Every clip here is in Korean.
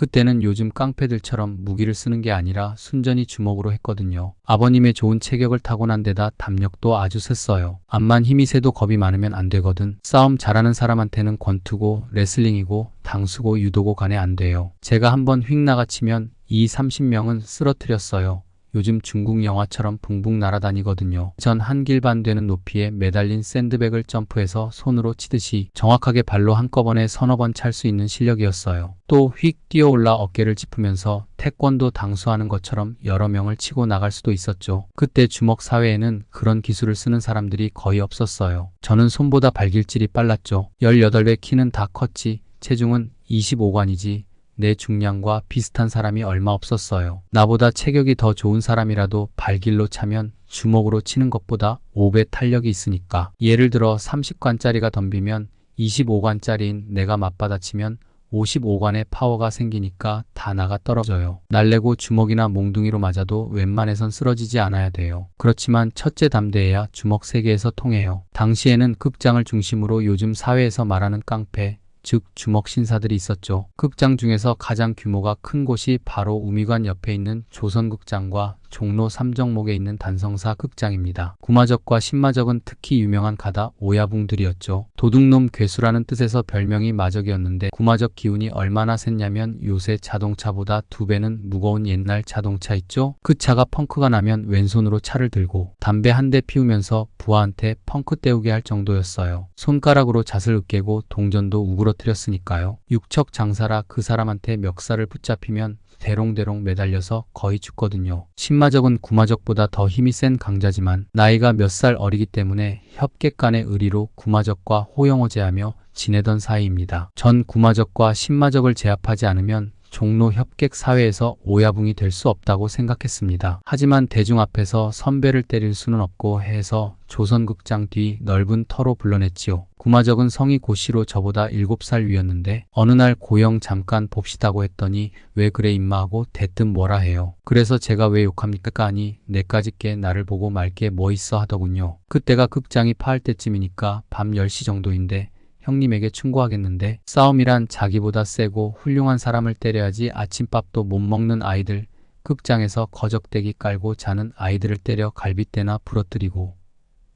그때는 요즘 깡패들처럼 무기를 쓰는 게 아니라 순전히 주먹으로 했거든요. 아버님의 좋은 체격을 타고난 데다 담력도 아주 셌어요. 암만 힘이 세도 겁이 많으면 안 되거든. 싸움 잘하는 사람한테는 권투고 레슬링이고 당수고 유도고 간에 안 돼요. 제가 한번 휙 나가치면 30명은 쓰러뜨렸어요. 요즘 중국 영화처럼 붕붕 날아다니거든요. 전 한 길 반 되는 높이에 매달린 샌드백을 점프해서 손으로 치듯이 정확하게 발로 한꺼번에 서너 번 찰 수 있는 실력이었어요. 또 휙 뛰어올라 어깨를 짚으면서 태권도 당수하는 것처럼 여러 명을 치고 나갈 수도 있었죠. 그때 주먹 사회에는 그런 기술을 쓰는 사람들이 거의 없었어요. 저는 손보다 발길질이 빨랐죠. 18배 키는 다 컸지, 체중은 25관이지 내 중량과 비슷한 사람이 얼마 없었어요. 나보다 체격이 더 좋은 사람이라도 발길로 차면 주먹으로 치는 것보다 5배 탄력이 있으니까. 예를 들어 30관짜리가 덤비면 25관짜리인 내가 맞받아치면 55관의 파워가 생기니까 다 나가 떨어져요. 날래고 주먹이나 몽둥이로 맞아도 웬만해선 쓰러지지 않아야 돼요. 그렇지만 첫째 담대해야 주먹 세계에서 통해요. 당시에는 극장을 중심으로 요즘 사회에서 말하는 깡패, 즉 주먹 신사들이 있었죠. 극장 중에서 가장 규모가 큰 곳이 바로 우미관 옆에 있는 조선극장과 종로 3정목에 있는 단성사 극장입니다. 구마적과 신마적은 특히 유명한 가다 오야붕들이었죠. 도둑놈 괴수라는 뜻에서 별명이 마적이었는데 구마적 기운이 얼마나 셌냐면 요새 자동차보다 2배는 무거운 옛날 자동차 있죠? 그 차가 펑크가 나면 왼손으로 차를 들고 담배 한 대 피우면서 부하한테 펑크 때우게 할 정도였어요. 손가락으로 잣을 으깨고 동전도 우그러뜨렸으니까요. 육척 장사라 그 사람한테 멱살을 붙잡히면 대롱대롱 매달려서 거의 죽거든요. 신마적은 구마적보다 더 힘이 센 강자지만 나이가 몇 살 어리기 때문에 협객 간의 의리로 구마적과 호영호제하며 지내던 사이입니다. 전 구마적과 신마적을 제압하지 않으면 종로 협객 사회에서 오야붕이 될 수 없다고 생각했습니다. 하지만 대중 앞에서 선배를 때릴 수는 없고 해서 조선극장 뒤 넓은 터로 불러냈지요. 구마적은 성이 고씨로 저보다 7살 위였는데 어느 날 고영 잠깐 봅시다고 했더니 왜 그래 임마 하고 대뜸 뭐라 해요. 그래서 제가 왜 욕합니까 하니 내까지 게 나를 보고 말 게 뭐 있어 하더군요. 그때가 극장이 파할 때쯤이니까 밤 10시 정도인데 형님에게 충고하겠는데 싸움이란 자기보다 세고 훌륭한 사람을 때려야지 아침밥도 못 먹는 아이들, 극장에서 거적대기 깔고 자는 아이들을 때려 갈빗대나 부러뜨리고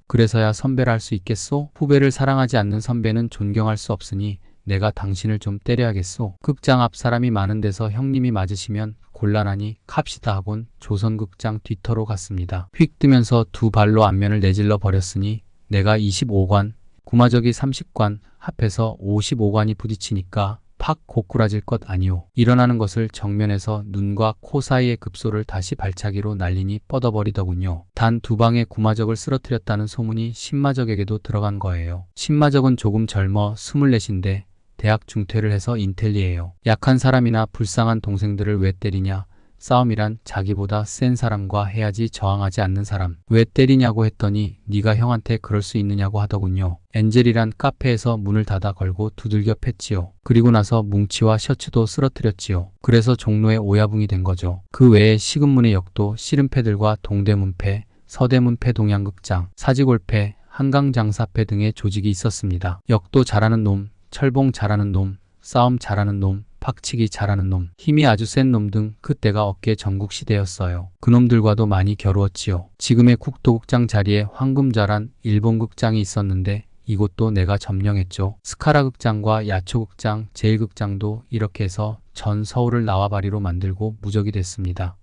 그래서야 선배를 할 수 있겠소? 후배를 사랑하지 않는 선배는 존경할 수 없으니 내가 당신을 좀 때려야겠소? 극장 앞 사람이 많은 데서 형님이 맞으시면 곤란하니 갑시다 하곤 조선극장 뒤터로 갔습니다. 휙 뜨면서 두 발로 앞면을 내질러 버렸으니 내가 25관, 구마적이 30관, 합해서 55관이 부딪히니까 팍 고꾸라질 것 아니오. 일어나는 것을 정면에서 눈과 코 사이의 급소를 다시 발차기로 날리니 뻗어버리더군요. 단 2방에 구마적을 쓰러뜨렸다는 소문이 신마적에게도 들어간 거예요. 신마적은 조금 젊어 24인데 대학 중퇴를 해서 인텔리예요. 약한 사람이나 불쌍한 동생들을 왜 때리냐? 싸움이란 자기보다 센 사람과 해야지 저항하지 않는 사람. 왜 때리냐고 했더니 네가 형한테 그럴 수 있느냐고 하더군요. 엔젤이란 카페에서 문을 닫아 걸고 두들겨 팼지요. 그리고 나서 뭉치와 셔츠도 쓰러뜨렸지요. 그래서 종로에 오야붕이 된 거죠. 그 외에 시금문의 역도 씨름패들과 동대문패, 서대문패 동양극장, 사지골패, 한강장사패 등의 조직이 있었습니다. 역도 잘하는 놈, 철봉 잘하는 놈, 싸움 잘하는 놈, 팍치기 잘하는 놈, 힘이 아주 센 놈 등 그때가 업계 전국 시대였어요. 그놈들과도 많이 겨루었지요. 지금의 국도극장 자리에 황금자란 일본 극장이 있었는데 이곳도 내가 점령했죠. 스카라 극장과 야초 극장, 제일극장도 이렇게 해서 전 서울을 나와바리로 만들고 무적이 됐습니다.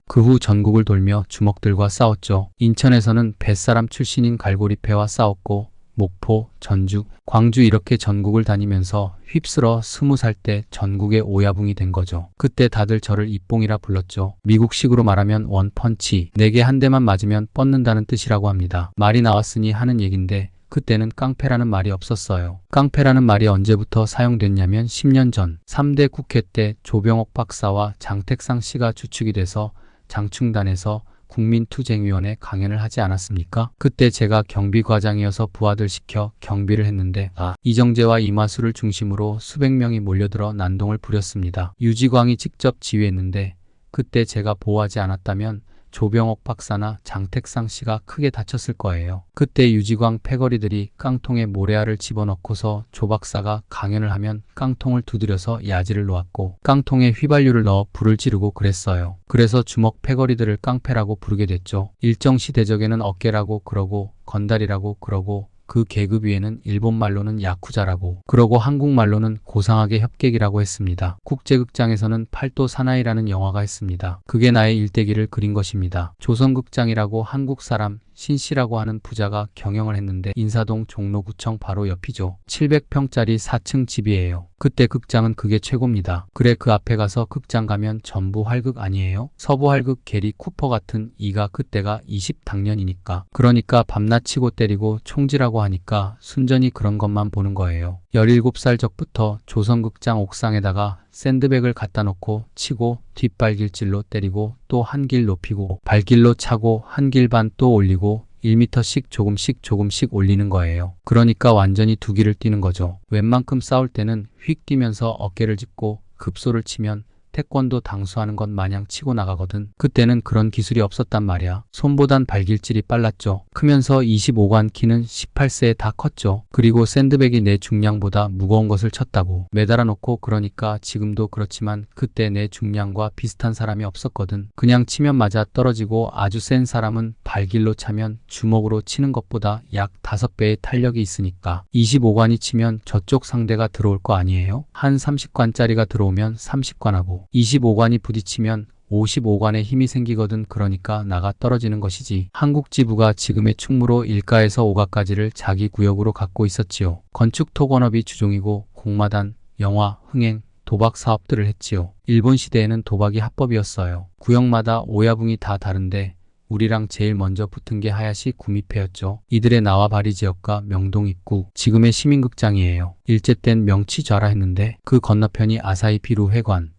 그 후 전국을 돌며 주먹들과 싸웠죠. 인천에서는 뱃사람 출신인 갈고리패와 싸웠고 목포, 전주, 광주 이렇게 전국을 다니면서 휩쓸어 20살 때 전국의 오야붕이 된 거죠. 그때 다들 저를 입봉이라 불렀죠. 미국식으로 말하면 원펀치, 4개 한 대만 맞으면 뻗는다는 뜻이라고 합니다. 말이 나왔으니 하는 얘긴데 그때는 깡패라는 말이 없었어요. 깡패라는 말이 언제부터 사용됐냐면 10년 전 3대 국회 때 조병옥 박사와 장택상 씨가 주축이 돼서 장충단에서 국민투쟁위원회 강연을 하지 않았습니까? 그때 제가 경비과장이어서 부하들 시켜 경비를 했는데 이정재와 이마수를 중심으로 수백 명이 몰려들어 난동을 부렸습니다. 유지광이 직접 지휘했는데 그때 제가 보호하지 않았다면 조병옥 박사나 장택상 씨가 크게 다쳤을 거예요. 그때 유지광 패거리들이 깡통에 모래알을 집어넣고서 조 박사가 강연을 하면 깡통을 두드려서 야지를 놓았고 깡통에 휘발유를 넣어 불을 지르고 그랬어요. 그래서 주먹 패거리들을 깡패라고 부르게 됐죠. 일정시 대적에는 어깨라고 그러고 건달이라고 그러고 그 계급 위에는 일본말로는 야쿠자라고 그러고 한국말로는 고상하게 협객이라고 했습니다. 국제극장에서는 팔도 사나이라는 영화가 했습니다. 그게 나의 일대기를 그린 것입니다. 조선극장이라고 한국 사람 신씨라고 하는 부자가 경영을 했는데 인사동 종로구청 바로 옆이죠. 700평짜리 4층 집이에요. 그때 극장은 그게 최고입니다. 그래 그 앞에 가서 극장 가면 전부 활극 아니에요? 서부 활극 게리 쿠퍼 같은 이가 그때가 20당년이니까. 그러니까 밤낮 치고 때리고 총질하고 하니까 순전히 그런 것만 보는 거예요. 17살 적부터 조선극장 옥상에다가 샌드백을 갖다 놓고 치고 뒷발길질로 때리고 또 한 길 높이고 발길로 차고 한 길 반 또 올리고 1m씩 조금씩 올리는 거예요. 그러니까 완전히 두 길을 뛰는 거죠. 웬만큼 싸울 때는 휙 뛰면서 어깨를 짚고 급소를 치면 태권도 당수하는 것 마냥 치고 나가거든. 그때는 그런 기술이 없었단 말이야. 손보단 발길질이 빨랐죠. 크면서 25관 키는 18세에 다 컸죠. 그리고 샌드백이 내 중량보다 무거운 것을 쳤다고 매달아 놓고 그러니까 지금도 그렇지만 그때 내 중량과 비슷한 사람이 없었거든. 그냥 치면 맞아 떨어지고 아주 센 사람은 발길로 차면 주먹으로 치는 것보다 약 5배의 탄력이 있으니까 25관이 치면 저쪽 상대가 들어올 거 아니에요? 한 30관짜리가 들어오면 30관하고 25관이 부딪히면 55관의 힘이 생기거든. 그러니까 나가 떨어지는 것이지. 한국지부가 지금의 충무로 1가에서 5가까지를 자기 구역으로 갖고 있었지요. 건축 토건업이 주종이고 공마단, 영화, 흥행, 도박 사업들을 했지요. 일본 시대에는 도박이 합법이었어요. 구역마다 오야붕이 다 다른데 우리랑 제일 먼저 붙은 게 하야시 구미패였죠. 이들의 나와바리 지역과 명동 입구, 지금의 시민극장이에요. 일제 땐 명치좌라 했는데 그 건너편이 아사히 비루 회관.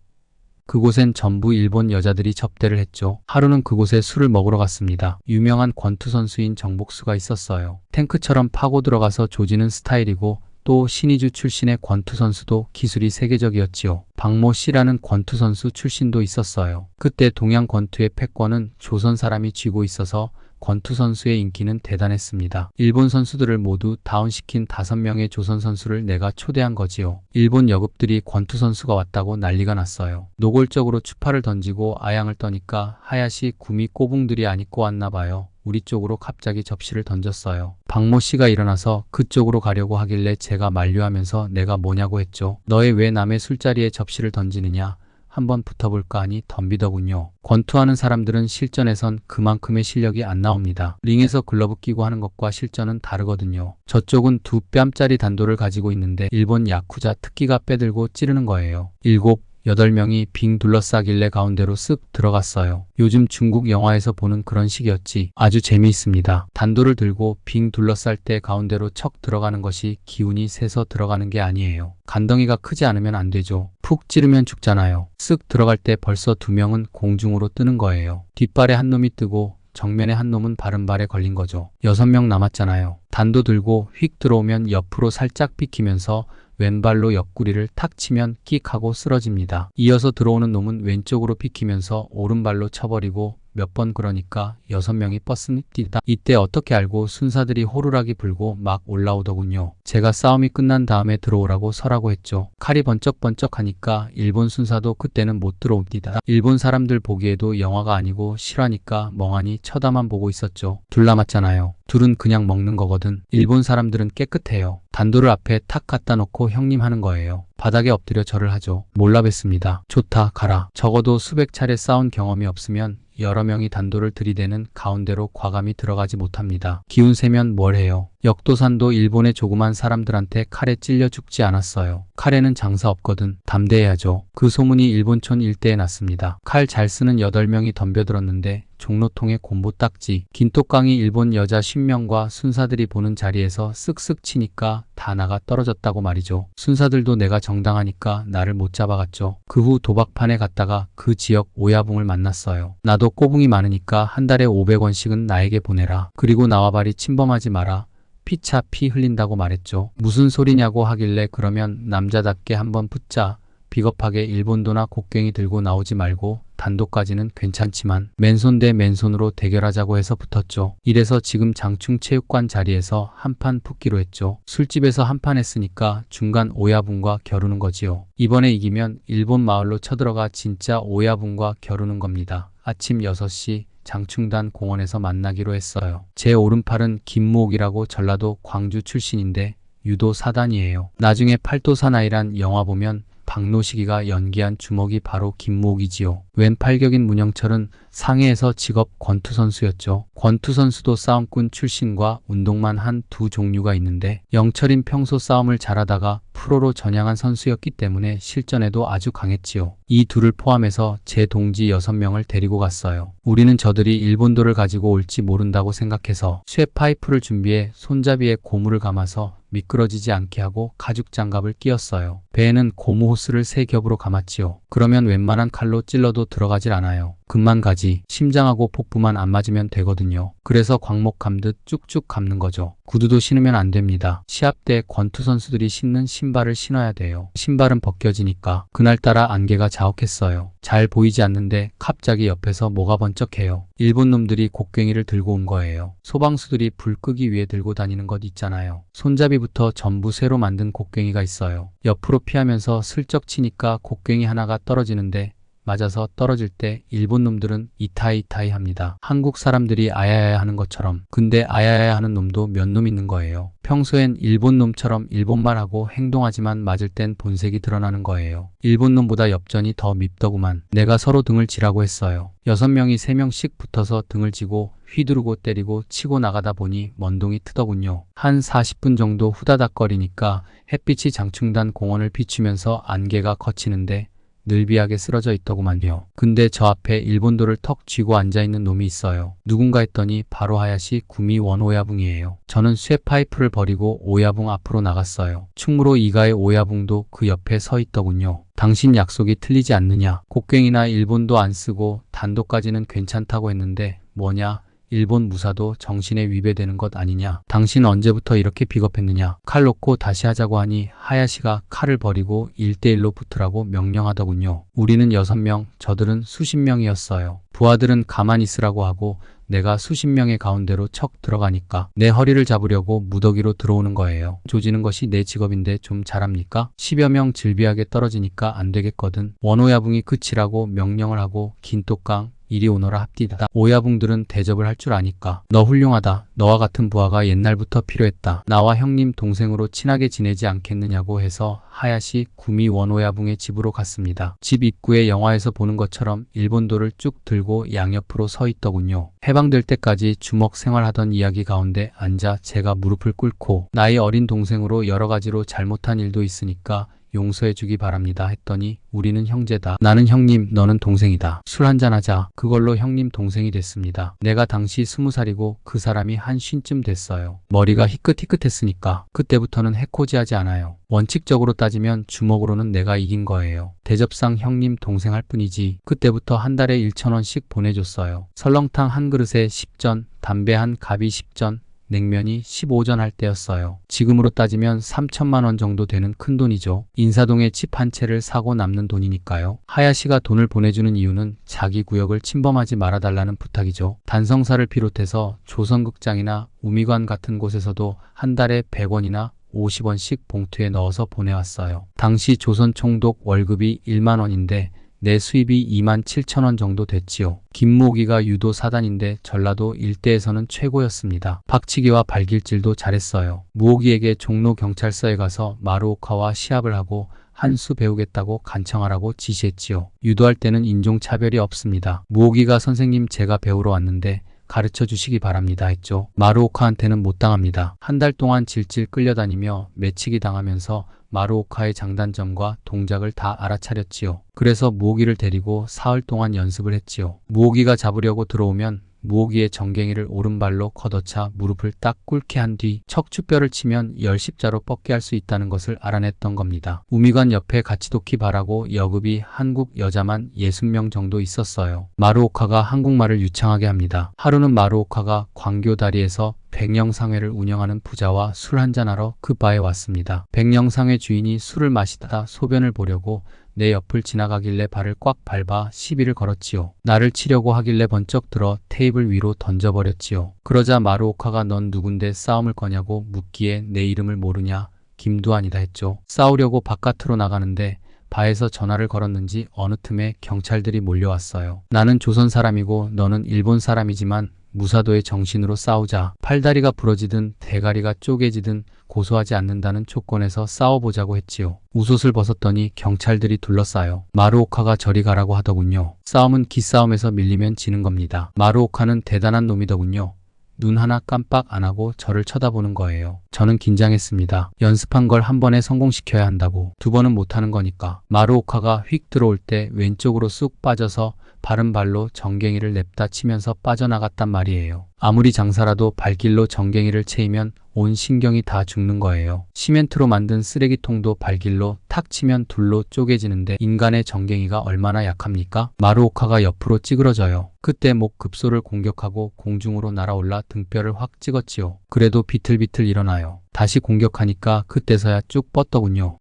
그곳엔 전부 일본 여자들이 접대를 했죠. 하루는 그곳에 술을 먹으러 갔습니다. 유명한 권투 선수인 정복수가 있었어요. 탱크처럼 파고 들어가서 조지는 스타일이고 또 신의주 출신의 권투 선수도 기술이 세계적이었지요. 박모 씨라는 권투 선수 출신도 있었어요. 그때 동양 권투의 패권은 조선 사람이 쥐고 있어서 권투 선수의 인기는 대단했습니다. 일본 선수들을 모두 다운시킨 5명의 조선 선수를 내가 초대한 거지요. 일본 여급들이 권투 선수가 왔다고 난리가 났어요. 노골적으로 추파를 던지고 아양을 떠니까 하야시 구미 꼬붕들이 안 입고 왔나 봐요. 우리 쪽으로 갑자기 접시를 던졌어요. 박모 씨가 일어나서 그쪽으로 가려고 하길래 제가 만류하면서 내가 뭐냐고 했죠. 너희 왜 남의 술자리에 접시를 던지느냐. 한번 붙어볼까 하니 덤비더군요. 권투하는 사람들은 실전에선 그만큼의 실력이 안 나옵니다. 링에서 글러브 끼고 하는 것과 실전은 다르거든요. 저쪽은 2뺨짜리 단도를 가지고 있는데 일본 야쿠자 특기가 빼들고 찌르는 거예요. 7, 8명이 빙 둘러싸길래 가운데로 쓱 들어갔어요. 요즘 중국 영화에서 보는 그런 식이었지. 아주 재미있습니다. 단도를 들고 빙 둘러쌀 때 가운데로 척 들어가는 것이 기운이 세서 들어가는 게 아니에요. 간덩이가 크지 않으면 안 되죠. 푹 찌르면 죽잖아요. 쓱 들어갈 때 벌써 2명은 공중으로 뜨는 거예요. 뒷발에 한 놈이 뜨고 정면에 한 놈은 바른발에 걸린 거죠. 6명 남았잖아요. 단도 들고 휙 들어오면 옆으로 살짝 비키면서 왼발로 옆구리를 탁 치면 끽 하고 쓰러집니다. 이어서 들어오는 놈은 왼쪽으로 비키면서 오른발로 쳐버리고 몇 번 그러니까 6명이 뻗습니다. 이때 어떻게 알고 순사들이 호루라기 불고 막 올라오더군요. 제가 싸움이 끝난 다음에 들어오라고 서라고 했죠. 칼이 번쩍번쩍 하니까 일본 순사도 그때는 못 들어옵니다. 일본 사람들 보기에도 영화가 아니고 실화니까 멍하니 쳐다만 보고 있었죠. 둘 남았잖아요. 둘은 그냥 먹는 거거든. 일본 사람들은 깨끗해요. 단도를 앞에 탁 갖다 놓고 형님 하는 거예요. 바닥에 엎드려 절을 하죠. 몰라 뵀습니다. 좋다 가라. 적어도 수백 차례 싸운 경험이 없으면 여러 명이 단도를 들이대는 가운데로 과감히 들어가지 못합니다. 기운 세면 뭘 해요. 역도산도 일본의 조그만 사람들한테 칼에 찔려 죽지 않았어요. 칼에는 장사 없거든. 담대해야죠. 그 소문이 일본촌 일대에 났습니다. 칼 잘 쓰는 8명이 덤벼들었는데 종로통에 곰보 딱지, 긴똑강이 일본 여자 10명과 순사들이 보는 자리에서 쓱쓱 치니까 다 나가 떨어졌다고 말이죠. 순사들도 내가 정당하니까 나를 못 잡아갔죠. 그 후 도박판에 갔다가 그 지역 오야붕을 만났어요. 나도 꼬붕이 많으니까 한 달에 500원씩은 나에게 보내라. 그리고 나와바리 침범하지 마라. 피차 피 흘린다고 말했죠. 무슨 소리냐고 하길래 그러면 남자답게 한번 붙자. 비겁하게 일본도나 곡괭이 들고 나오지 말고 단독까지는 괜찮지만 맨손 대 맨손으로 대결하자고 해서 붙었죠. 이래서 지금 장충체육관 자리에서 한판 붙기로 했죠. 술집에서 한판 했으니까 중간 오야분과 겨루는 거지요. 이번에 이기면 일본 마을로 쳐들어가 진짜 오야분과 겨루는 겁니다. 아침 6시 장충단 공원에서 만나기로 했어요. 제 오른팔은 김무옥이라고 전라도 광주 출신인데 유도 사단이에요. 나중에 팔도사나이란 영화 보면 박노식이가 연기한 주먹이 바로 김무옥이지요. 왼팔격인 문영철은 상해에서 직업 권투선수였죠. 권투선수도 싸움꾼 출신과 운동만 한 두 종류가 있는데 영철인 평소 싸움을 잘하다가 프로로 전향한 선수였기 때문에 실전에도 아주 강했지요. 이 둘을 포함해서 제 동지 6명을 데리고 갔어요. 우리는 저들이 일본도를 가지고 올지 모른다고 생각해서 쇠파이프를 준비해 손잡이에 고무를 감아서 미끄러지지 않게 하고 가죽 장갑을 끼웠어요. 배에는 고무 호스를 3겹으로 감았지요. 그러면 웬만한 칼로 찔러도 들어가질 않아요. 금만 가지, 심장하고 복부만 안 맞으면 되거든요. 그래서 광목 감듯 쭉쭉 감는 거죠. 구두도 신으면 안 됩니다. 시합 때 권투 선수들이 신는 신발을 신어야 돼요. 신발은 벗겨지니까. 그날따라 안개가 자욱했어요. 잘 보이지 않는데 갑자기 옆에서 뭐가 번쩍해요. 일본 놈들이 곡괭이를 들고 온 거예요. 소방수들이 불 끄기 위해 들고 다니는 것 있잖아요. 손잡이부터 전부 새로 만든 곡괭이가 있어요. 옆으로 피하면서 슬쩍 치니까 곡괭이 하나가 떨어지는데 맞아서 떨어질 때 일본 놈들은 이타이타이 합니다. 한국 사람들이 아야야 하는 것처럼. 근데 아야야 하는 놈도 몇 놈 있는 거예요. 평소엔 일본 놈처럼 일본말하고 행동하지만 맞을 땐 본색이 드러나는 거예요. 일본 놈보다 엽전이 더 밉더구만. 내가 서로 등을 지라고 했어요. 6명이 3명씩 붙어서 등을 지고 휘두르고 때리고 치고 나가다 보니 먼동이 트더군요. 한 40분 정도 후다닥거리니까 햇빛이 장충단 공원을 비추면서 안개가 걷히는데 늘비하게 쓰러져 있더구만요. 근데 저 앞에 일본도를 턱 쥐고 앉아있는 놈이 있어요. 누군가 했더니 바로 하야시 구미원 오야붕이에요. 저는 쇠파이프를 버리고 오야붕 앞으로 나갔어요. 충무로 이가의 오야붕도 그 옆에 서 있더군요. 당신 약속이 틀리지 않느냐. 곡괭이나 일본도 안 쓰고 단도까지는 괜찮다고 했는데 뭐냐. 일본 무사도 정신에 위배되는 것 아니냐. 당신 언제부터 이렇게 비겁했느냐. 칼 놓고 다시 하자고 하니 하야시가 칼을 버리고 1대1로 붙으라고 명령하더군요. 우리는 6명, 저들은 수십 명이었어요. 부하들은 가만히 있으라고 하고 내가 수십 명의 가운데로 척 들어가니까 내 허리를 잡으려고 무더기로 들어오는 거예요. 조지는 것이 내 직업인데 좀 잘합니까? 10여 명 질비하게 떨어지니까 안 되겠거든. 원오야붕이 그치라고 명령을 하고 긴똑강 이리 오너라 합디다. 오야붕들은 대접을 할 줄 아니까. 너 훌륭하다. 너와 같은 부하가 옛날부터 필요했다. 나와 형님 동생으로 친하게 지내지 않겠느냐고 해서 하야시 구미 원오야붕의 집으로 갔습니다. 집 입구에 영화에서 보는 것처럼 일본도를 쭉 들고 양옆으로 서 있더군요. 해방될 때까지 주먹 생활하던 이야기 가운데 앉아 제가 무릎을 꿇고 나이 어린 동생으로 여러 가지로 잘못한 일도 있으니까 용서해주기 바랍니다 했더니 우리는 형제다. 나는 형님, 너는 동생이다. 술 한잔하자. 그걸로 형님 동생이 됐습니다. 내가 당시 20살이고 그 사람이 한 50쯤 됐어요. 머리가 희끗희끗했으니까 그때부터는 해코지하지 않아요. 원칙적으로 따지면 주먹으로는 내가 이긴 거예요. 대접상 형님 동생 할 뿐이지. 그때부터 한 달에 1,000원씩 보내줬어요. 설렁탕 한 그릇에 10전, 담배 한 갑이 10전, 냉면이 15전 할 때였어요. 지금으로 따지면 3천만 원 정도 되는 큰 돈이죠. 인사동에 집 한 채를 사고 남는 돈이니까요. 하야시가 돈을 보내주는 이유는 자기 구역을 침범하지 말아달라는 부탁이죠. 단성사를 비롯해서 조선극장이나 우미관 같은 곳에서도 한 달에 100원이나 50원씩 봉투에 넣어서 보내왔어요. 당시 조선 총독 월급이 1만 원인데 내 수입이 2만 7천 원 정도 됐지요. 김무옥이가 유도 사단인데 전라도 일대에서는 최고였습니다. 박치기와 발길질도 잘했어요. 무옥이에게 종로 경찰서에 가서 마루오카와 시합을 하고 한 수 배우겠다고 간청하라고 지시했지요. 유도할 때는 인종차별이 없습니다. 무옥이가 선생님 제가 배우러 왔는데 가르쳐 주시기 바랍니다 했죠. 마루오카한테는 못 당합니다. 한 달 동안 질질 끌려다니며 매치기 당하면서 마루오카의 장단점과 동작을 다 알아차렸지요. 그래서 무오기를 데리고 사흘 동안 연습을 했지요. 무오기가 잡으려고 들어오면 무오기의 정갱이를 오른발로 걷어차 무릎을 딱 꿇게 한 뒤 척추뼈를 치면 10십자로 뻗게 할 수 있다는 것을 알아냈던 겁니다. 우미관 옆에 가치도키 바라고 여급이 한국 여자만 60명 정도 있었어요. 마루오카가 한국말을 유창하게 합니다. 하루는 마루오카가 광교다리에서 백령상회를 운영하는 부자와 술 한잔하러 그 바에 왔습니다. 백령상회 주인이 술을 마시다가 소변을 보려고 내 옆을 지나가길래 발을 꽉 밟아 시비를 걸었지요. 나를 치려고 하길래 번쩍 들어 테이블 위로 던져버렸지요. 그러자 마루오카가 넌 누군데 싸움을 거냐고 묻기에 내 이름을 모르냐? 김두한이다 했죠. 싸우려고 바깥으로 나가는데 바에서 전화를 걸었는지 어느 틈에 경찰들이 몰려왔어요. 나는 조선 사람이고 너는 일본 사람이지만 무사도의 정신으로 싸우자. 팔다리가 부러지든 대가리가 쪼개지든 고소하지 않는다는 조건에서 싸워보자고 했지요. 웃옷을 벗었더니 경찰들이 둘러싸여 마루오카가 저리 가라고 하더군요. 싸움은 기싸움에서 밀리면 지는 겁니다. 마루오카는 대단한 놈이더군요. 눈 하나 깜빡 안 하고 저를 쳐다보는 거예요. 저는 긴장했습니다. 연습한 걸 한 번에 성공시켜야 한다고. 두 번은 못하는 거니까. 마루오카가 휙 들어올 때 왼쪽으로 쑥 빠져서 바른 발로 정갱이를 냅다 치면서 빠져나갔단 말이에요. 아무리 장사라도 발길로 정갱이를 채이면 온 신경이 다 죽는 거예요. 시멘트로 만든 쓰레기통도 발길로 탁 치면 둘로 쪼개지는데 인간의 정갱이가 얼마나 약합니까? 마루오카가 옆으로 찌그러져요. 그때 목 급소를 공격하고 공중으로 날아올라 등뼈를 확 찍었지요. 그래도 비틀비틀 일어나요. 다시 공격하니까 그때서야 쭉 뻗더군요.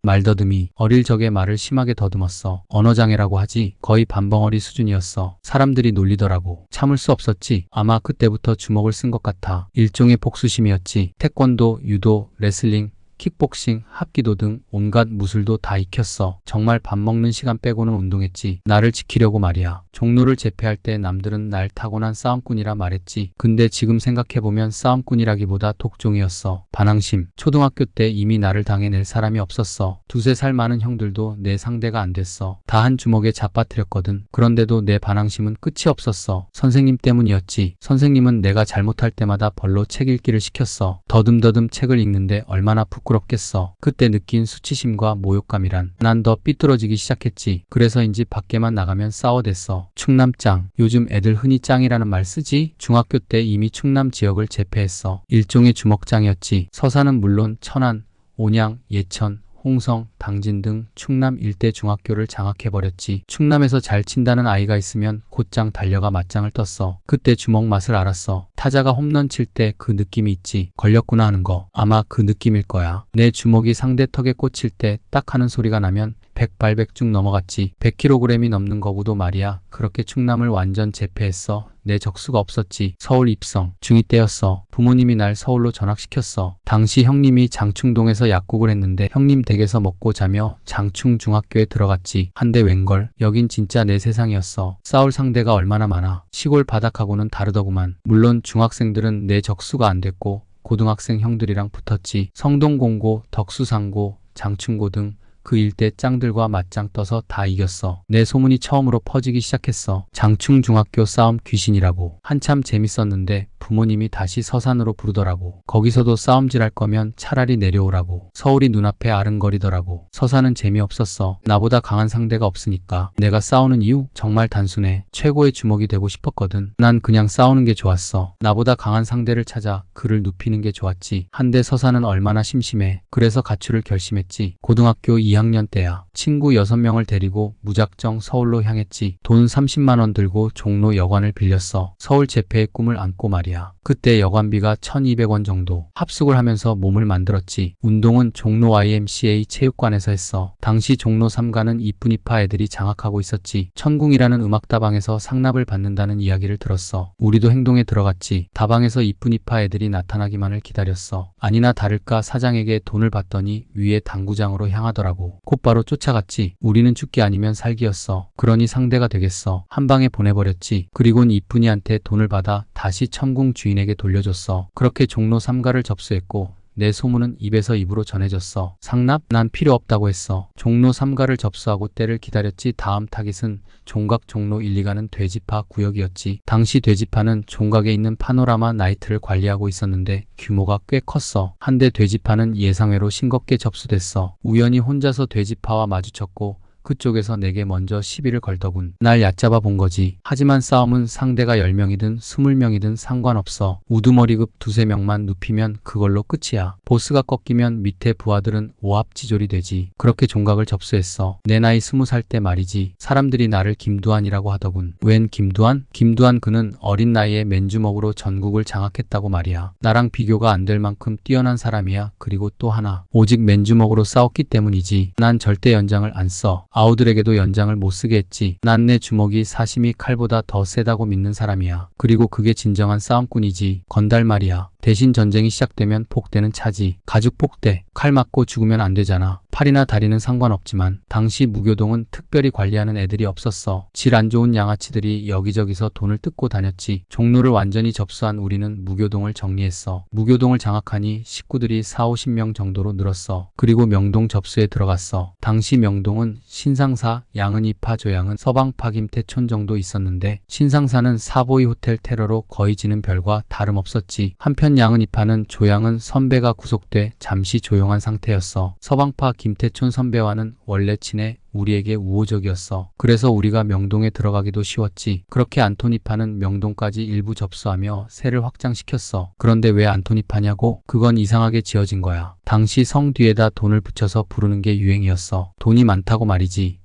말더듬이 어릴 적에 말을 심하게 더듬었어. 언어장애라고 하지. 거의 반벙어리 수준이었어. 사람들이 놀리더라고. 참을 수 없었지. 아마 그때부터 주먹을 쓴 것 같아. 일종의 복수심이었지. 태권도, 유도, 레슬링, 킥복싱, 합기도 등 온갖 무술도 다 익혔어. 정말 밥 먹는 시간 빼고는 운동했지. 나를 지키려고 말이야. 종로를 제패할 때 남들은 날 타고난 싸움꾼이라 말했지. 근데 지금 생각해보면 싸움꾼이라기보다 독종이었어. 반항심. 초등학교 때 이미 나를 당해낼 사람이 없었어. 두세 살 많은 형들도 내 상대가 안 됐어. 다 한 주먹에 잡아뜨렸거든. 그런데도 내 반항심은 끝이 없었어. 선생님 때문이었지. 선생님은 내가 잘못할 때마다 벌로 책 읽기를 시켰어. 더듬더듬 책을 읽는데 얼마나 부끄럽겠어. 그때 느낀 수치심과 모욕감이란. 난 더 삐뚤어지기 시작했지. 그래서인지 밖에만 나가면 싸워댔어. 충남짱. 요즘 애들 흔히 짱이라는 말 쓰지? 중학교 때 이미 충남 지역을 제패했어. 일종의 주먹짱이었지. 서산은 물론 천안, 온양, 예천, 홍성, 당진 등 충남 일대 중학교를 장악해버렸지. 충남에서 잘 친다는 아이가 있으면 곧장 달려가 맞짱을 떴어. 그때 주먹 맛을 알았어. 타자가 홈런 칠 때 그 느낌이 있지. 걸렸구나 하는 거. 아마 그 느낌일 거야. 내 주먹이 상대 턱에 꽂힐 때 딱 하는 소리가 나면 백발백중 넘어갔지. 100kg이 넘는 거구도 말이야. 그렇게 충남을 완전 제패했어. 내 적수가 없었지. 서울 입성. 중2 때였어. 부모님이 날 서울로 전학시켰어. 당시 형님이 장충동에서 약국을 했는데 형님 댁에서 먹고 자며 장충중학교에 들어갔지. 한데 웬걸. 여긴 진짜 내 세상이었어. 싸울 상대가 얼마나 많아. 시골 바닥하고는 다르더구만. 물론 중학생들은 내 적수가 안 됐고 고등학생 형들이랑 붙었지. 성동공고, 덕수상고, 장충고 등 그 일대 짱들과 맞짱 떠서 다 이겼어. 내 소문이 처음으로 퍼지기 시작했어. 장충중학교 싸움 귀신이라고. 한참 재밌었는데 부모님이 다시 서산으로 부르더라고. 거기서도 싸움질 할 거면 차라리 내려오라고. 서울이 눈앞에 아른거리더라고. 서산은 재미없었어. 나보다 강한 상대가 없으니까. 내가 싸우는 이유? 정말 단순해. 최고의 주먹이 되고 싶었거든. 난 그냥 싸우는 게 좋았어. 나보다 강한 상대를 찾아 그를 눕히는 게 좋았지. 한데 서산은 얼마나 심심해. 그래서 가출을 결심했지. 고등학교 2학년 때야. 친구 6명을 데리고 무작정 서울로 향했지. 돈 30만 원 들고 종로 여관을 빌렸어. 서울 제패의 꿈을 안고 말이야. 그때 여관비가 1,200원 정도. 합숙을 하면서 몸을 만들었지. 운동은 종로 YMCA 체육관에서 했어. 당시 종로 3가는 이쁜이파 애들이 장악하고 있었지. 천궁이라는 음악다방에서 상납을 받는다는 이야기를 들었어. 우리도 행동에 들어갔지. 다방에서 이쁜이파 애들이 나타나기만을 기다렸어. 아니나 다를까 사장에게 돈을 받더니 위에 당구장으로 향하더라고. 곧바로 쫓아갔지. 우리는 죽기 아니면 살기였어. 그러니 상대가 되겠어. 한 방에 보내버렸지. 그리곤 이쁜이한테 돈을 받아 다시 천궁 주인에게 돌려줬어. 그렇게 종로 3가를 접수했고 내 소문은 입에서 입으로 전해졌어. 상납? 난 필요 없다고 했어. 종로 3가를 접수하고 때를 기다렸지. 다음 타깃은 종각 종로 1, 2가는 돼지파 구역이었지. 당시 돼지파는 종각에 있는 파노라마 나이트를 관리하고 있었는데 규모가 꽤 컸어. 한데 돼지파는 예상외로 싱겁게 접수됐어. 우연히 혼자서 돼지파와 마주쳤고 그쪽에서 내게 먼저 시비를 걸더군. 날 얕잡아 본 거지. 하지만 싸움은 상대가 10명이든 20명이든 상관없어. 우두머리급 두세 명만 눕히면 그걸로 끝이야. 보스가 꺾이면 밑에 부하들은 오합지졸이 되지. 그렇게 종각을 접수했어. 내 나이 20살 때 말이지. 사람들이 나를 김두한이라고 하더군. 웬 김두한? 김두한 그는 어린 나이에 맨주먹으로 전국을 장악했다고 말이야. 나랑 비교가 안 될 만큼 뛰어난 사람이야. 그리고 또 하나. 오직 맨주먹으로 싸웠기 때문이지. 난 절대 연장을 안 써. 아우들에게도 연장을 못 쓰게 했지. 난 내 주먹이 사시미 칼보다 더 세다고 믿는 사람이야. 그리고 그게 진정한 싸움꾼이지. 건달 말이야. 대신 전쟁이 시작되면 폭대는 차지. 가죽 폭대. 칼 맞고 죽으면 안 되잖아. 팔이나 다리는 상관없지만 당시 무교동은 특별히 관리하는 애들이 없었어. 질 안 좋은 양아치들이 여기저기서 돈을 뜯고 다녔지. 종로를 완전히 접수한 우리는 무교동을 정리했어. 무교동을 장악하니 식구들이 4, 50명 정도로 늘었어. 그리고 명동 접수에 들어갔어. 당시 명동은 신상사, 양은이파, 조양은, 서방파, 김태촌 정도 있었는데 신상사는 사보이 호텔 테러로 거의 지는 별과 다름없었지. 한편 양은이파는 조양은 선배가 구속돼 잠시 조용한 상태였어. 서방파 김태촌 선배와는 원래 친해 우리에게 우호적이었어. 그래서 우리가 명동에 들어가기도 쉬웠지. 그렇게 안토니파는 명동까지 일부 접수하며 세를 확장시켰어. 그런데 왜 안토니파냐고? 그건 이상하게 지어진 거야. 당시 성 뒤에다 돈을 붙여서 부르는 게 유행이었어. 돈이 많다고 말이지.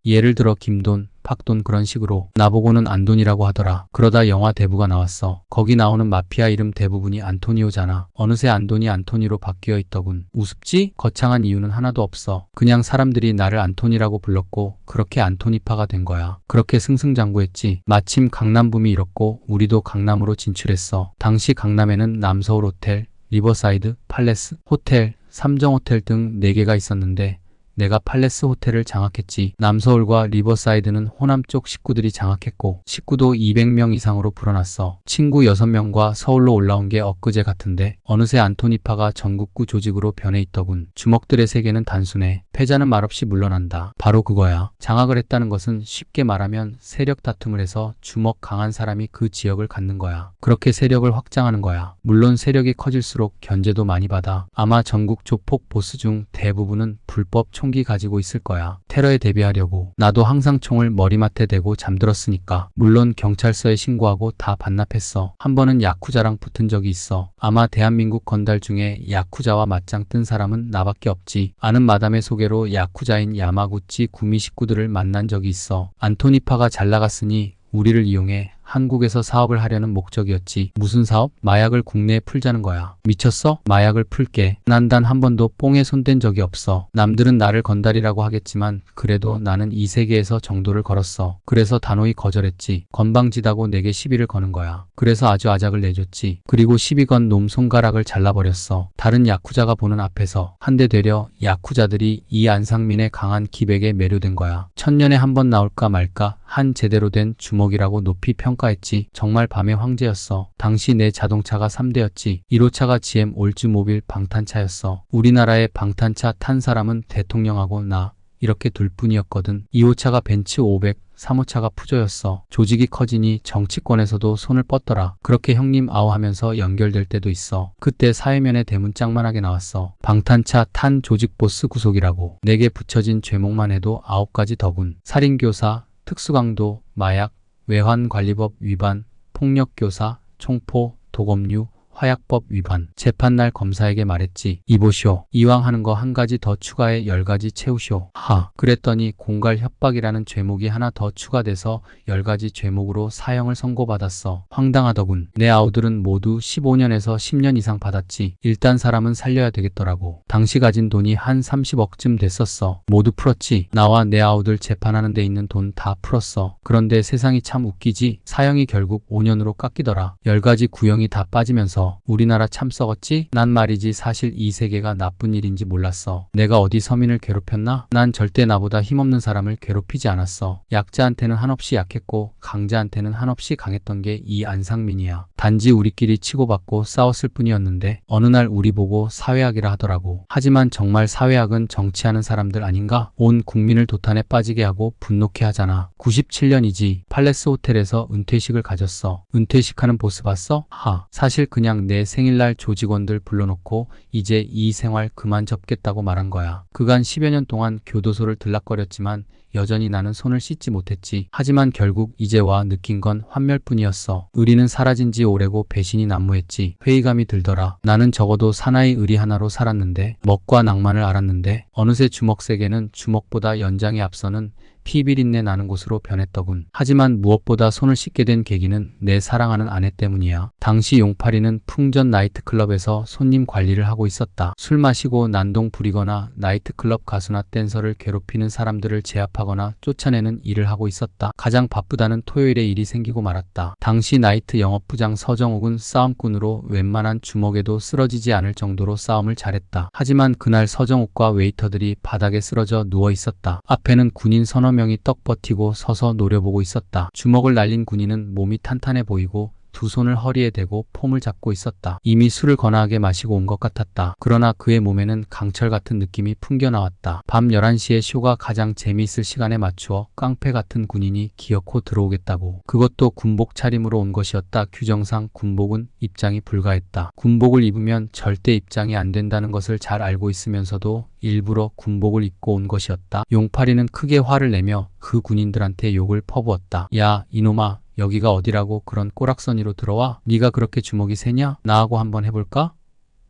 예를 들어 김돈, 팍돈 그런 식으로. 나보고는 안돈이라고 하더라. 그러다 영화 대부가 나왔어. 거기 나오는 마피아 이름 대부분이 안토니오잖아. 어느새 안돈이 안토니로 바뀌어 있더군. 우습지? 거창한 이유는 하나도 없어. 그냥 사람들이 나를 안토니라고 불렀고 그렇게 안토니파가 된 거야. 그렇게 승승장구했지. 마침 강남붐이 일었고 우리도 강남으로 진출했어. 당시 강남에는 남서울 호텔, 리버사이드, 팔레스, 호텔, 삼정호텔 등 4개가 있었는데 내가 팔레스 호텔을 장악했지. 남서울과 리버사이드는 호남 쪽 식구들이 장악했고 식구도 200명 이상으로 불어났어. 친구 6명과 서울로 올라온 게 엊그제 같은데 어느새 안토니파가 전국구 조직으로 변해 있더군. 주먹들의 세계는 단순해. 패자는 말없이 물러난다. 바로 그거야. 장악을 했다는 것은 쉽게 말하면 세력 다툼을 해서 주먹 강한 사람이 그 지역을 갖는 거야. 그렇게 세력을 확장하는 거야. 물론 세력이 커질수록 견제도 많이 받아. 아마 전국 조폭 보스 중 대부분은 불법 총기 가지고 있을 거야. 테러에 대비하려고. 나도 항상 총을 머리맡에 대고 잠들었으니까. 물론 경찰서에 신고하고 다 반납했어. 한 번은 야쿠자랑 붙은 적이 있어. 아마 대한민국 건달 중에 야쿠자와 맞짱 뜬 사람은 나밖에 없지. 아는 마담의 소개로 야쿠자인 야마구치 구미 식구들을 만난 적이 있어. 안토니파가 잘 나갔으니 우리를 이용해 한국에서 사업을 하려는 목적이었지. 무슨 사업? 마약을 국내에 풀자는 거야. 미쳤어? 마약을 풀게. 난 단 한 번도 뽕에 손댄 적이 없어. 남들은 나를 건달이라고 하겠지만 그래도 나는 이 세계에서 정도를 걸었어. 그래서 단호히 거절했지. 건방지다고 내게 시비를 거는 거야. 그래서 아주 아작을 내줬지. 그리고 시비 건 놈 손가락을 잘라버렸어. 다른 야쿠자가 보는 앞에서. 한데 되려 야쿠자들이 이 안상민의 강한 기백에 매료된 거야. 천년에 한 번 나올까 말까 한 제대로 된 주먹이라고 높이 평가했지. 정말 밤의 황제였어. 당시 내 자동차가 3대였지. 1호차가 GM 올즈모빌 방탄차였어. 우리나라에 방탄차 탄 사람은 대통령하고 나 이렇게 둘 뿐이었거든. 2호차가 벤츠 500, 3호차가 푸조였어. 조직이 커지니 정치권에서도 손을 뻗더라. 그렇게 형님 아우 하면서 연결될 때도 있어. 그때 사회면에 대문짝만하게 나왔어. 방탄차 탄 조직 보스 구속이라고. 내게 붙여진 죄목만 해도 9가지 더군. 살인교사, 특수강도, 마약, 외환관리법 위반, 폭력교사, 총포, 도검류, 화약법 위반. 재판날 검사에게 말했지. 이보시오. 이왕 하는 거 한 가지 더 추가해 10가지 채우시오. 그랬더니 공갈 협박이라는 죄목이 하나 더 추가돼서 10가지 죄목으로 사형을 선고받았어. 황당하더군. 내 아우들은 모두 15년에서 10년 이상 받았지. 일단 사람은 살려야 되겠더라고. 당시 가진 돈이 한 30억쯤 됐었어. 모두 풀었지. 나와 내 아우들 재판하는 데 있는 돈 다 풀었어. 그런데 세상이 참 웃기지. 사형이 결국 5년으로 깎이더라. 10가지 구형이 다 빠지면서 우리나라 참 썩었지? 난 말이지 사실 이 세계가 나쁜 일인지 몰랐어. 내가 어디 서민을 괴롭혔나? 난 절대 나보다 힘없는 사람을 괴롭히지 않았어. 약자한테는 한없이 약했고 강자한테는 한없이 강했던 게 이 안상민이야. 단지 우리끼리 치고받고 싸웠을 뿐이었는데 어느 날 우리 보고 사회학이라 하더라고. 하지만 정말 사회학은 정치하는 사람들 아닌가? 온 국민을 도탄에 빠지게 하고 분노케 하잖아. 97년이지. 팔레스 호텔에서 은퇴식을 가졌어. 은퇴식하는 보스 봤어? 사실 그냥 내 생일날 조직원들 불러놓고 이제 이 생활 그만 접겠다고 말한 거야. 그간 10여 년 동안 교도소를 들락거렸지만 여전히 나는 손을 씻지 못했지. 하지만 결국 이제 와 느낀 건 환멸뿐이었어. 의리는 사라진 지 오래고 배신이 난무했지. 회의감이 들더라. 나는 적어도 사나이 의리 하나로 살았는데, 멋과 낭만을 알았는데 어느새 주먹 세계는 주먹보다 연장에 앞서는 피비린내 나는 곳으로 변했더군. 하지만 무엇보다 손을 씻게 된 계기는 내 사랑하는 아내 때문이야. 당시 용팔이는 풍전 나이트클럽에서 손님 관리를 하고 있었다. 술 마시고 난동 부리거나 나이트클럽 가수나 댄서를 괴롭히는 사람들을 제압하거나 쫓아내는 일을 하고 있었다. 가장 바쁘다는 토요일에 일이 생기고 말았다. 당시 나이트 영업부장 서정욱은 싸움꾼으로 웬만한 주먹에도 쓰러지지 않을 정도로 싸움을 잘했다. 하지만 그날 서정욱과 웨이터들이 바닥에 쓰러져 누워 있었다. 앞에는 군인 서너 명이 떡 버티고 서서 노려보고 있었다. 주먹을 날린 군인은 몸이 탄탄해 보이고 두 손을 허리에 대고 폼을 잡고 있었다. 이미 술을 거나하게 마시고 온 것 같았다. 그러나 그의 몸에는 강철 같은 느낌이 풍겨나왔다. 밤 11시에 쇼가 가장 재미있을 시간에 맞추어 깡패 같은 군인이 기어코 들어오겠다고. 그것도 군복 차림으로 온 것이었다. 규정상 군복은 입장이 불가했다. 군복을 입으면 절대 입장이 안 된다는 것을 잘 알고 있으면서도 일부러 군복을 입고 온 것이었다. 용팔이는 크게 화를 내며 그 군인들한테 욕을 퍼부었다. 야, 이놈아. 여기가 어디라고 그런 꼬락서니로 들어와? 네가 그렇게 주먹이 세냐? 나하고 한번 해볼까?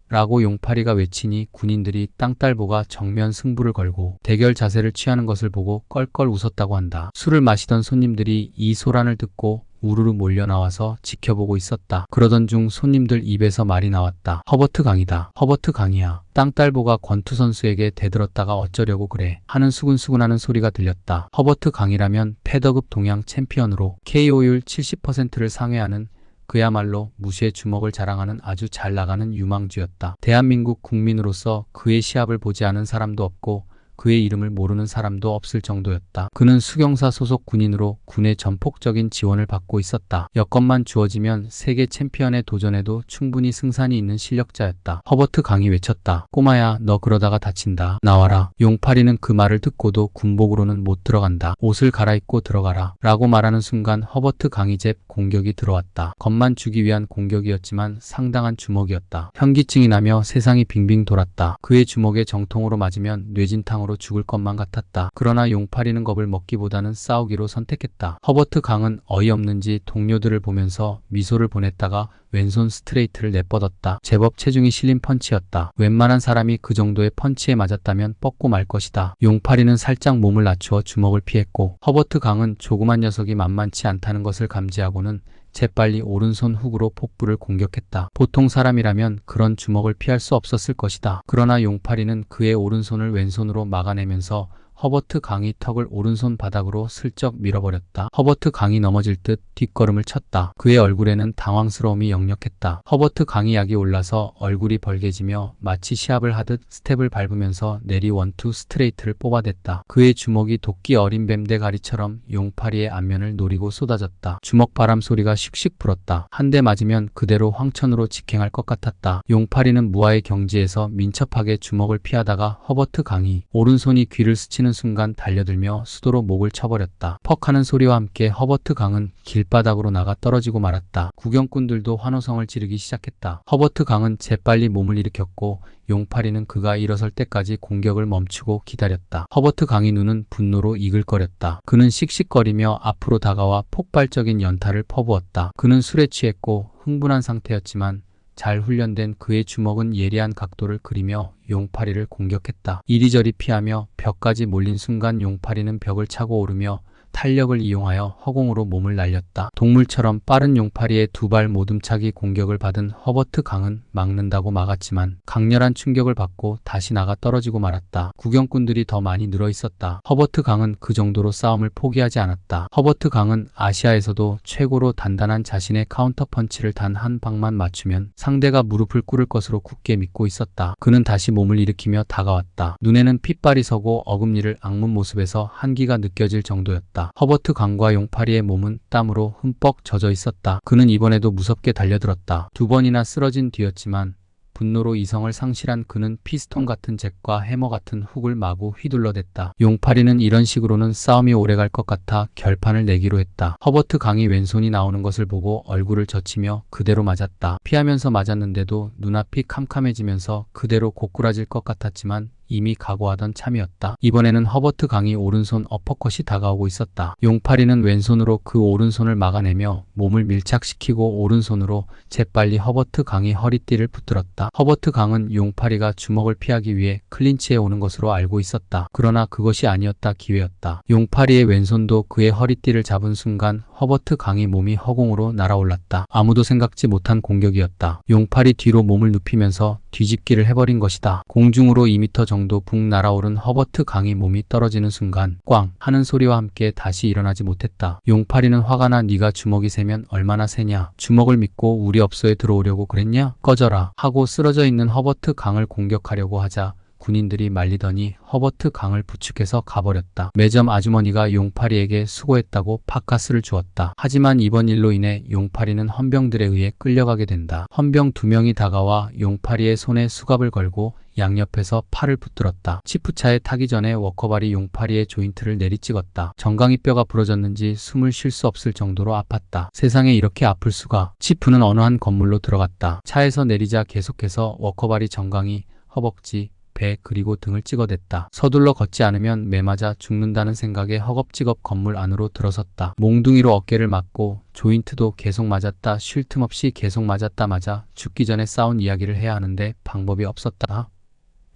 라고 용팔이가 외치니 군인들이 땅딸보가 정면 승부를 걸고 대결 자세를 취하는 것을 보고 껄껄 웃었다고 한다. 술을 마시던 손님들이 이 소란을 듣고 우르르 몰려 나와서 지켜보고 있었다. 그러던 중 손님들 입에서 말이 나왔다. 허버트 강이다. 허버트 강이야. 땅딸보가 권투 선수에게 대들었다가 어쩌려고 그래 하는 수근수근하는 소리가 들렸다. 허버트 강이라면 패더급 동양 챔피언으로 KO율 70%를 상회하는 그야말로 무쇠 주먹을 자랑하는 아주 잘 나가는 유망주였다. 대한민국 국민으로서 그의 시합을 보지 않은 사람도 없고 그의 이름을 모르는 사람도 없을 정도였다. 그는 수경사 소속 군인으로 군의 전폭적인 지원을 받고 있었다. 여건만 주어지면 세계 챔피언에 도전해도 충분히 승산이 있는 실력자였다. 허버트 강이 외쳤다. 꼬마야, 너 그러다가 다친다. 나와라. 용팔이는 그 말을 듣고도 군복으로는 못 들어간다. 옷을 갈아입고 들어가라. 라고 말하는 순간 허버트 강이 잽 공격이 들어왔다. 겁만 주기 위한 공격이었지만 상당한 주먹이었다. 현기증이 나며 세상이 빙빙 돌았다. 그의 주먹에 정통으로 맞으면 뇌진탕으로 죽을 것만 같았다. 그러나 용팔이는 겁을 먹기보다는 싸우기로 선택했다. 허버트 강은 어이없는지 동료들을 보면서 미소를 보냈다가 왼손 스트레이트를 내뻗었다. 제법 체중이 실린 펀치였다. 웬만한 사람이 그 정도의 펀치에 맞았다면 뻗고 말 것이다. 용팔이는 살짝 몸을 낮추어 주먹을 피했고 허버트 강은 조그만 녀석이 만만치 않다는 것을 감지하고는 재빨리 오른손 훅으로 복부를 공격했다. 보통 사람이라면 그런 주먹을 피할 수 없었을 것이다. 그러나 용팔이는 그의 오른손을 왼손으로 막아내면서 허버트 강이 턱을 오른손 바닥으로 슬쩍 밀어버렸다. 허버트 강이 넘어질 듯 뒷걸음을 쳤다. 그의 얼굴에는 당황스러움이 역력했다. 허버트 강이 약이 올라서 얼굴이 벌개지며 마치 시합을 하듯 스텝을 밟으면서 내리 원투 스트레이트를 뽑아댔다. 그의 주먹이 도끼 어린 뱀 대가리처럼 용팔이의 안면을 노리고 쏟아졌다. 주먹 바람 소리가 슉슉 불었다. 한 대 맞으면 그대로 황천으로 직행할 것 같았다. 용팔이는 무아의 경지에서 민첩하게 주먹을 피하다가 허버트 강이 오른손이 귀를 스치는 순간 달려들며 수도로 목을 쳐버렸다. 퍽 하는 소리와 함께 허버트 강은 길바닥으로 나가 떨어지고 말았다. 구경꾼들도 환호성을 지르기 시작했다. 허버트 강은 재빨리 몸을 일으켰고 용팔이는 그가 일어설 때까지 공격을 멈추고 기다렸다. 허버트 강의 눈은 분노로 이글거렸다. 그는 씩씩거리며 앞으로 다가와 폭발적인 연타를 퍼부었다. 그는 술에 취했고 흥분한 상태였지만 잘 훈련된 그의 주먹은 예리한 각도를 그리며 용팔이를 공격했다. 이리저리 피하며 벽까지 몰린 순간 용팔이는 벽을 차고 오르며 탄력을 이용하여 허공으로 몸을 날렸다. 동물처럼 빠른 용팔이의 두 발 모둠차기 공격을 받은 허버트 강은 막는다고 막았지만 강렬한 충격을 받고 다시 나가 떨어지고 말았다. 구경꾼들이 더 많이 늘어 있었다. 허버트 강은 그 정도로 싸움을 포기하지 않았다. 허버트 강은 아시아에서도 최고로 단단한 자신의 카운터 펀치를 단 한 방만 맞추면 상대가 무릎을 꿇을 것으로 굳게 믿고 있었다. 그는 다시 몸을 일으키며 다가왔다. 눈에는 핏발이 서고 어금니를 앙문 모습에서 한기가 느껴질 정도였다. 허버트 강과 용팔이의 몸은 땀으로 흠뻑 젖어 있었다. 그는 이번에도 무섭게 달려들었다. 두 번이나 쓰러진 뒤였지만 분노로 이성을 상실한 그는 피스톤 같은 잭과 해머 같은 훅을 마구 휘둘러댔다. 용팔이는 이런 식으로는 싸움이 오래갈 것 같아 결판을 내기로 했다. 허버트 강이 왼손이 나오는 것을 보고 얼굴을 젖히며 그대로 맞았다. 피하면서 맞았는데도 눈앞이 캄캄해지면서 그대로 고꾸라질 것 같았지만 이미 각오하던 참이었다. 이번에는 허버트 강이 오른손 어퍼컷이 다가오고 있었다. 용팔이는 왼손으로 그 오른손을 막아내며 몸을 밀착시키고 오른손으로 재빨리 허버트 강이 허리띠를 붙들었다. 허버트 강은 용팔이가 주먹을 피하기 위해 클린치에 오는 것으로 알고 있었다. 그러나 그것이 아니었다. 기회였다. 용팔이의 왼손도 그의 허리띠를 잡은 순간 허버트 강의 몸이 허공으로 날아올랐다. 아무도 생각지 못한 공격이었다. 용팔이 뒤로 몸을 눕히면서 뒤집기를 해버린 것이다. 공중으로 2m 정도 붕 날아오른 허버트 강의 몸이 떨어지는 순간 꽝 하는 소리와 함께 다시 일어나지 못했다. 용팔이는 화가 나 네가 주먹이 세면 얼마나 세냐? 주먹을 믿고 우리 업소에 들어오려고 그랬냐? 꺼져라 하고 쓰러져 있는 허버트 강을 공격하려고 하자 군인들이 말리더니 허버트 강을 부축해서 가버렸다. 매점 아주머니가 용팔이에게 수고했다고 팥가스를 주었다. 하지만 이번 일로 인해 용팔이는 헌병들에 의해 끌려가게 된다. 헌병 2명이 다가와 용팔이의 손에 수갑을 걸고 양옆에서 팔을 붙들었다. 치프차에 타기 전에 워커발이 용팔이의 조인트를 내리찍었다. 정강이 뼈가 부러졌는지 숨을 쉴 수 없을 정도로 아팠다. 세상에 이렇게 아플 수가. 치프는 어느 한 건물로 들어갔다. 차에서 내리자 계속해서 워커발이 정강이, 허벅지, 배 그리고 등을 찍어댔다. 서둘러 걷지 않으면 매 맞아 죽는다는 생각에 허겁지겁 건물 안으로 들어섰다. 몽둥이로 어깨를 맞고 조인트도 계속 맞았다. 쉴 틈 없이 계속 맞았다. 맞아 죽기 전에 싸운 이야기를 해야 하는데 방법이 없었다.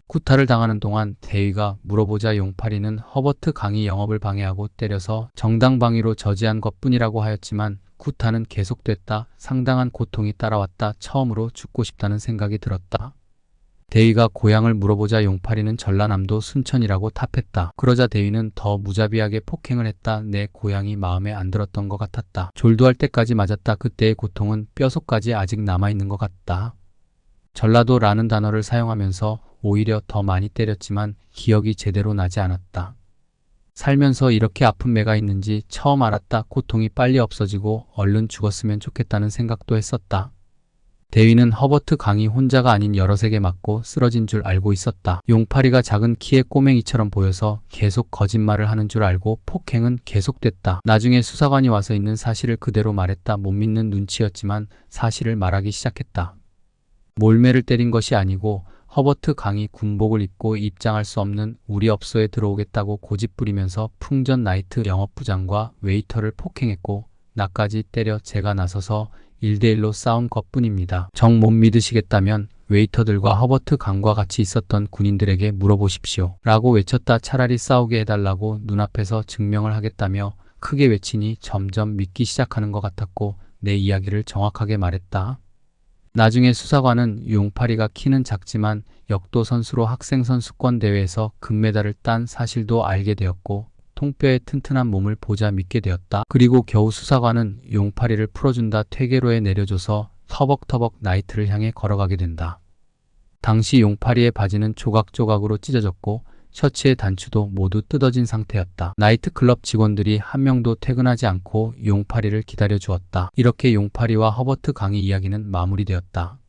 구타를 당하는 동안 대위가 물어보자 용팔이는 허버트 강이 영업을 방해하고 때려서 정당방위로 저지한 것뿐이라고 하였지만 구타는 계속됐다. 상당한 고통이 따라왔다. 처음으로 죽고 싶다는 생각이 들었다. 대위가 고향을 물어보자 용팔이는 전라남도 순천이라고 답했다. 그러자 대위는 더 무자비하게 폭행을 했다. 내 고향이 마음에 안 들었던 것 같았다. 졸도할 때까지 맞았다. 그때의 고통은 뼈속까지 아직 남아있는 것 같다. 전라도라는 단어를 사용하면서 오히려 더 많이 때렸지만 기억이 제대로 나지 않았다. 살면서 이렇게 아픈 매가 있는지 처음 알았다. 고통이 빨리 없어지고 얼른 죽었으면 좋겠다는 생각도 했었다. 대위는 허버트 강이 혼자가 아닌 여럿에게 맞고 쓰러진 줄 알고 있었다. 용팔이가 작은 키의 꼬맹이처럼 보여서 계속 거짓말을 하는 줄 알고 폭행은 계속됐다. 나중에 수사관이 와서 있는 사실을 그대로 말했다. 못 믿는 눈치였지만 사실을 말하기 시작했다. 몰매를 때린 것이 아니고 허버트 강이 군복을 입고 입장할 수 없는 우리 업소에 들어오겠다고 고집부리면서 풍전 나이트 영업부장과 웨이터를 폭행했고 나까지 때려 제가 나서서 1대1로 싸운 것뿐입니다. 정 못 믿으시겠다면 웨이터들과 허버트 강과 같이 있었던 군인들에게 물어보십시오. 라고 외쳤다. 차라리 싸우게 해달라고 눈앞에서 증명을 하겠다며 크게 외치니 점점 믿기 시작하는 것 같았고 내 이야기를 정확하게 말했다. 나중에 수사관은 용팔이가 키는 작지만 역도 선수로 학생선수권 대회에서 금메달을 딴 사실도 알게 되었고 통뼈의 튼튼한 몸을 보자 믿게 되었다. 그리고 겨우 수사관은 용팔이를 풀어준다. 퇴계로에 내려줘서 터벅터벅 나이트를 향해 걸어가게 된다. 당시 용팔이의 바지는 조각조각으로 찢어졌고 셔츠의 단추도 모두 뜯어진 상태였다. 나이트클럽 직원들이 한 명도 퇴근하지 않고 용팔이를 기다려 주었다. 이렇게 용팔이와 허버트 강의 이야기는 마무리되었다.